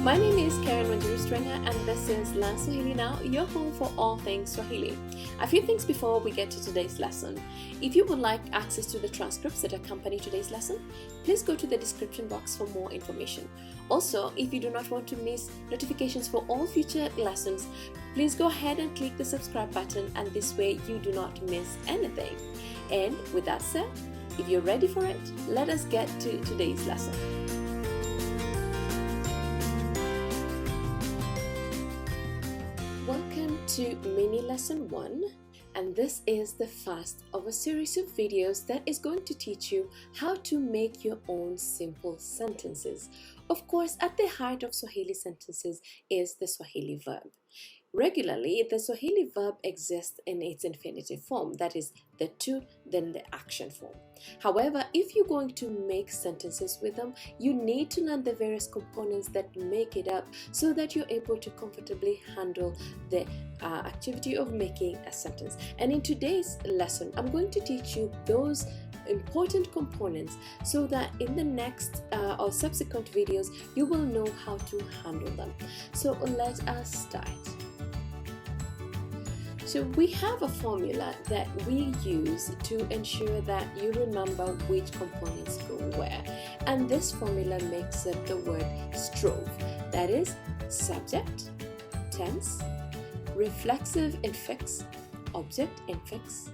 My name is Karen Wanjiru-Strenga and this is Learn Swahili Now, your home for all things Swahili. A few things before we get to today's lesson. If you would like access to the transcripts that accompany today's lesson, please go to the description box for more information. Also, if you do not want to miss notifications for all future lessons, please go ahead and click the subscribe button, and this way you do not miss anything. And with that said, if you're ready for it, let us get to today's lesson. Welcome to mini lesson 1, and this is the first of a series of videos that is going to teach you how to make your own simple sentences. Of course, at the heart of Swahili sentences is the Swahili verb. Regularly, the Swahili verb exists in its infinitive form, that is, the to, then the action form. However, if you're going to make sentences with them, you need to learn the various components that make it up so that you're able to comfortably handle the activity of making a sentence. And in today's lesson, I'm going to teach you those important components so that in the next or subsequent videos, you will know how to handle them. So let us start. So we have a formula that we use to ensure that you remember which components go where. And this formula makes up the word strove. That is subject, tense, reflexive infix, object infix,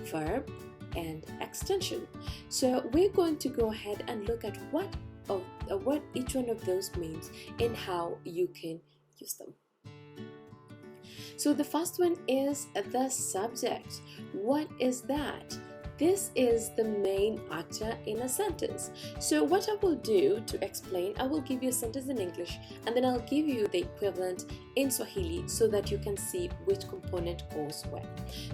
verb, and extension. So we're going to go ahead and look at what each one of those means and how you can use them. So the first one is the subject. What is that? This is the main actor in a sentence. So what I will do to explain, I will give you a sentence in English and then I'll give you the equivalent in Swahili so that you can see which component goes where.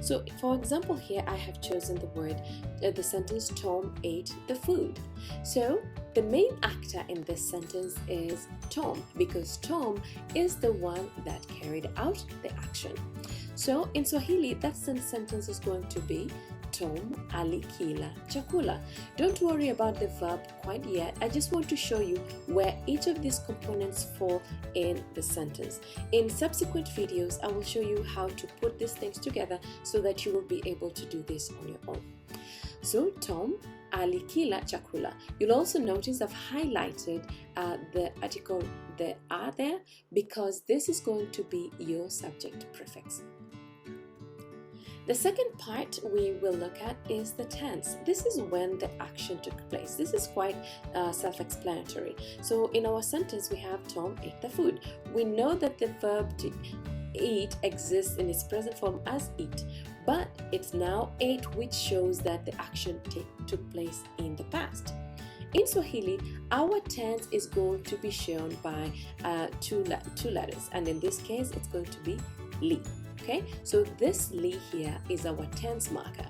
So for example here, I have chosen the sentence Tom ate the food. So the main actor in this sentence is Tom, because Tom is the one that carried out the action. So in Swahili, that sentence is going to be Tom alikila chakula. Don't worry about the verb quite yet. I just want to show you where each of these components fall in the sentence. In subsequent videos, I will show you how to put these things together so that you will be able to do this on your own. So Tom alikila chakula. You'll also notice I've highlighted the article, the are there, because this is going to be your subject prefix. The second part we will look at is the tense. This is when the action took place. This is quite self-explanatory. So in our sentence we have Tom ate the food. We know that the verb to eat exists in its present form as eat, but it's now ate, which shows that the action took place in the past. In Swahili, our tense is going to be shown by two letters, and in this case it's going to be li. Okay, so this li here is our tense marker.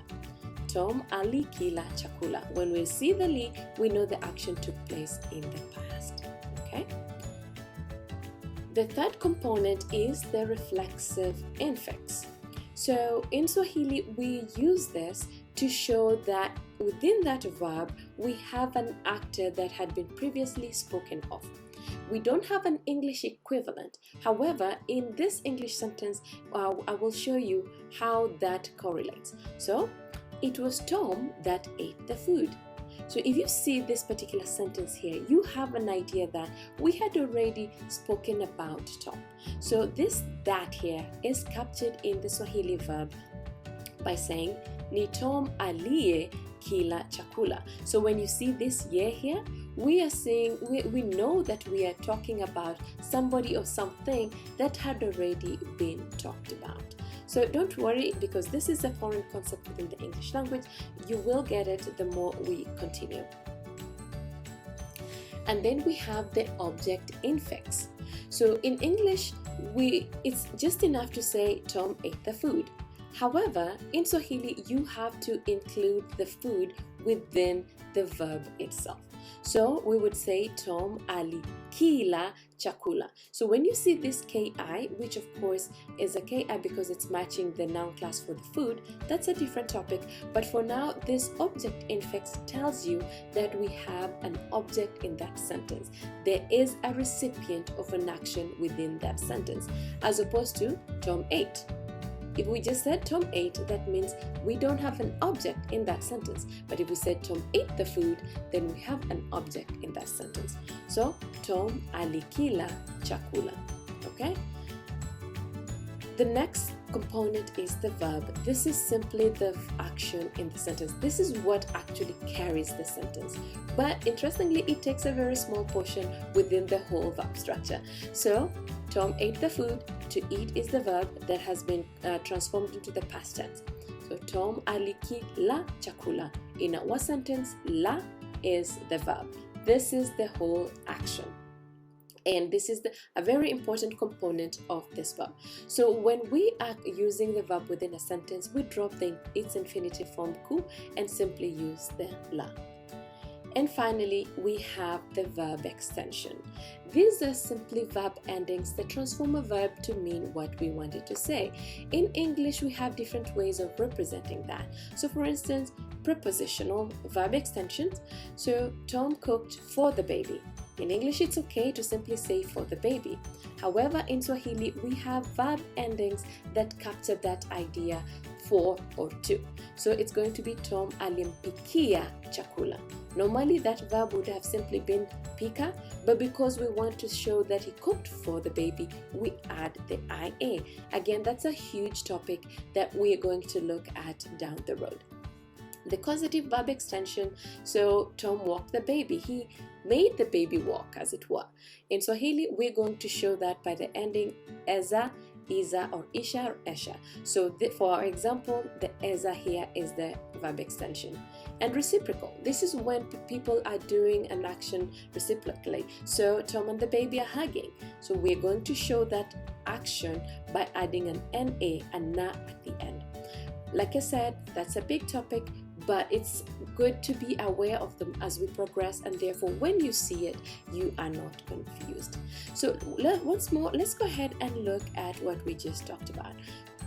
Tom alikila chakula. When we see the li, we know the action took place in the past. Okay. The third component is the reflexive infix. So in Swahili, we use this to show that within that verb, we have an actor that had been previously spoken of. We don't have an English equivalent. However, in this English sentence, I will show you how that correlates. So, it was Tom that ate the food. So if you see this particular sentence here, you have an idea that we had already spoken about Tom. So this that here is captured in the Swahili verb by saying ni Tom aliye kila chakula. So when you see this ye here, we are saying we know that we are talking about somebody or something that had already been talked about. So don't worry, because this is a foreign concept within the English language. You will get it the more we continue. And then we have the object infix. So in English, it's just enough to say Tom ate the food. However, in Swahili, you have to include the food within the verb itself. So we would say Tom alikila chakula. So when you see this ki, which of course is a ki because it's matching the noun class for the food, that's a different topic. But for now, this object infix tells you that we have an object in that sentence. There is a recipient of an action within that sentence, as opposed to Tom ate. If we just said Tom ate, that means we don't have an object in that sentence. But if we said Tom ate the food, then we have an object in that sentence. So Tom alikila chakula. Okay? The next component is the verb. This is simply the action in the sentence. This is what actually carries the sentence. But interestingly, it takes a very small portion within the whole verb structure. So Tom ate the food. To eat is the verb that has been transformed into the past tense. So Tom alikila chakula. In our sentence, la is the verb. This is the whole action. And this is a very important component of this verb. So when we are using the verb within a sentence, we drop its infinitive form ku and simply use the la. And finally, we have the verb extension. These are simply verb endings that transform a verb to mean what we want it to say. In English, we have different ways of representing that. So for instance, prepositional verb extensions. So Tom cooked for the baby. In English, it's okay to simply say for the baby. However, in Swahili, we have verb endings that capture that idea for or to. So it's going to be Tom alimpikia chakula. Normally that verb would have simply been pika, but because we want to show that he cooked for the baby, we add the ia. Again, that's a huge topic that we are going to look at down the road. The causative verb extension, so Tom walked the baby. He made the baby walk, as it were. In Swahili, we're going to show that by the ending eza, iza, or isha, or esha. So for example, the eza here is the verb extension. And reciprocal, this is when people are doing an action reciprocally. So Tom and the baby are hugging. So we're going to show that action by adding an na and na at the end. Like I said, that's a big topic, but it's good to be aware of them as we progress, and therefore when you see it, you are not confused. So once more, let's go ahead and look at what we just talked about.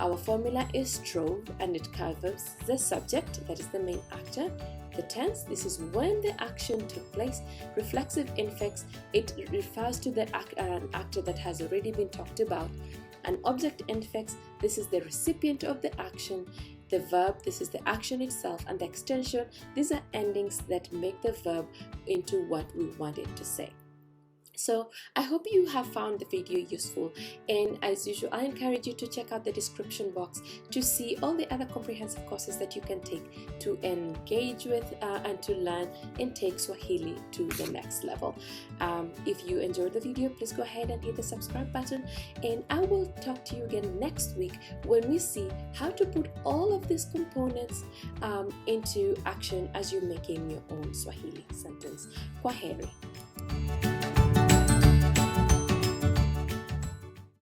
Our formula is strove, and it covers the subject, that is the main actor. The tense, this is when the action took place. Reflexive infix, it refers to the actor that has already been talked about. An object infix, this is the recipient of the action. The verb, this is the action itself. And the extension, these are endings that make the verb into what we want it to say. So I hope you have found the video useful, and as usual, I encourage you to check out the description box to see all the other comprehensive courses that you can take to engage with and to learn and take Swahili to the next level. If you enjoyed the video, please go ahead and hit the subscribe button, and I will talk to you again next week when we see how to put all of these components into action as you're making your own Swahili sentence. Kwaheri.